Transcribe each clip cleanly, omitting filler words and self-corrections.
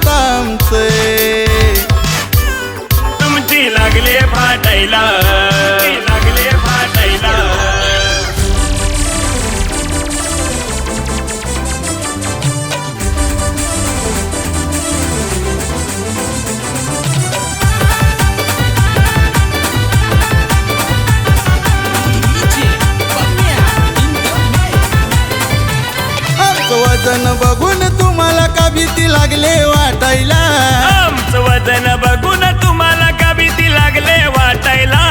आता आमचे तुमची लागले फाटायला लागले फाटायला वजन बघून तुम्हाला का भीती लागले वाटायला आमचं वजन बघून तुम्हाला का भीती लागले वाटायला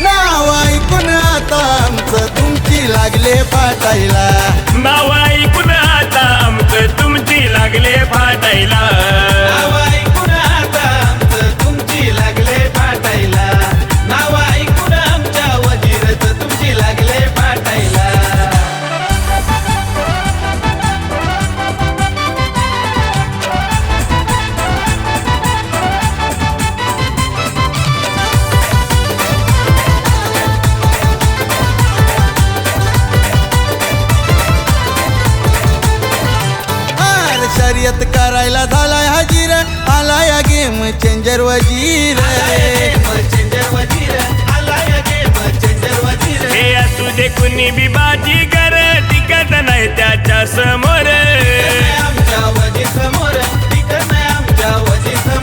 नाव ऐकून आता आमचं तुमची लागले फाटायला नाव ऐकून आता आमचं तुमची लागले फाटायला नाव ऐकून आता आमचं तुमची लागले फाटायला नाव ऐकून आमच्या वजीरच तुमची लागले फाटायला शर्यत करायला झालाय हजीर आलाय गेम चेंजर वजीर हे असू दे कुणी बी बाजी कर टिकत नाही त्याच्या समोर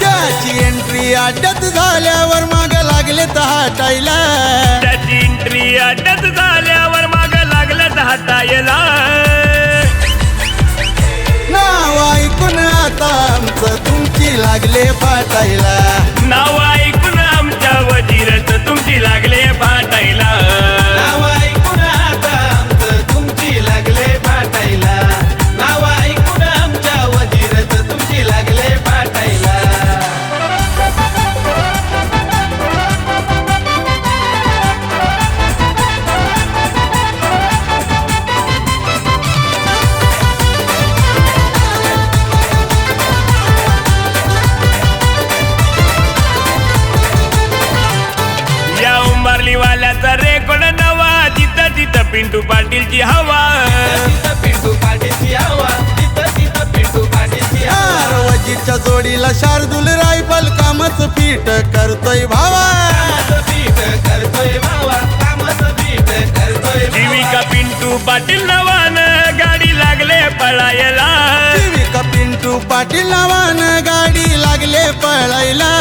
त्याची एंट्री अड्ड्यात झाल्यावर माग लागले तर हटायला त्याची एंट्री अड्ड्यात झाल्यावर माग लागलं हटायला नाव ऐकून आता आमचं तुमची लागले फाटायला नाव ऐकून आमच्या वजीरच तुमची लागले फाटायला नाव ऐकून आता आमचं तुमची लागले फाटायला नाव ऐकून आमच्या वजीरच तुमची लागले फाटायला वाल्याचा रेकॉर्ड नवा जिथं तिथं पिंटू पाटीलची हवा तिथं पिंटू पाटीलची हवा तिथं पिंटू पाटीलची हवा वजीरच्या जोडीला शार्दूल रायफल कामच पीठ करतोय भावा करतोय भावा कामच पीठ करतोय जीविका पिंटू पाटील नवान गाडी लागले पळायला जीविका पिंटू पाटील नावानं गाडी लागले पळायला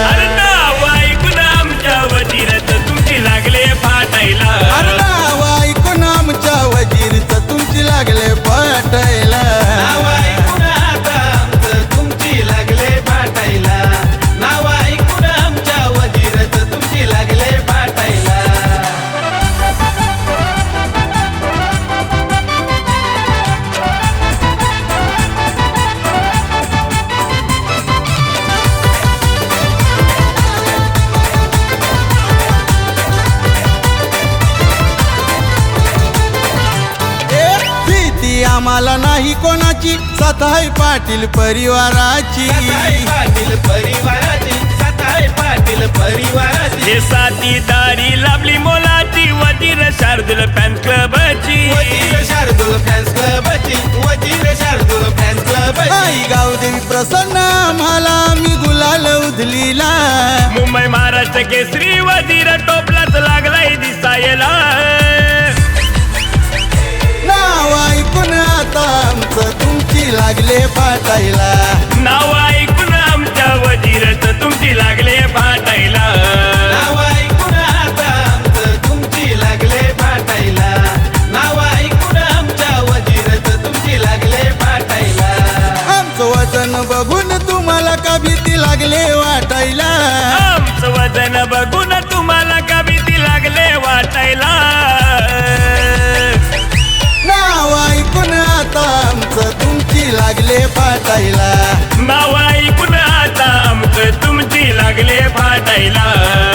अरे नाव ऐकून आमच्या वजीरच तुमची लागले फाटायला नाव ऐकून आमच्या वजीरचं तुमची लागले फाटायला नाव ऐकून आता आमचं तुमची लागले फाटायला नाव ऐकून आमच्या वजीरच तुमची लागले फाटायला आम्हाला नाही कोणाची सताई पाटील परिवाराची पाटील परिवाराची सताई पाटील परिवाराची हे साथीदारी लाभली मोलाची वजीर शार्दूल फॅन क्लबची वजीर शार्दूल फॅन्स क्लबची वजीर शार्दूल फॅन्स क्लबची आई गावदेवी प्रसन्न आम्हाला मी गुलाल उधलीला मुंबई महाराष्ट्र केसरी वजीर टोपलाच लागलाय दिसायला नाव ऐकून आता आमचं तुमची लागले फाटायला नाव ऐकून आमच्या वजीरच तुमची लागले फाटायला नाव ऐकून आता आमचं तुमची लागले फाटायला नाव ऐकून आमच्या वजीरच तुमची लागले फाटायला आमचं वजन बघून तुम्हाला का भीती लागले वाटायला आमचं वजन बघून तुम्हाला का भीती लागले वाटायला नाव ऐकून आता आमचं तुमची लागले फाटायला नाव ऐकून आता आमचं तुमची लागले फाटायला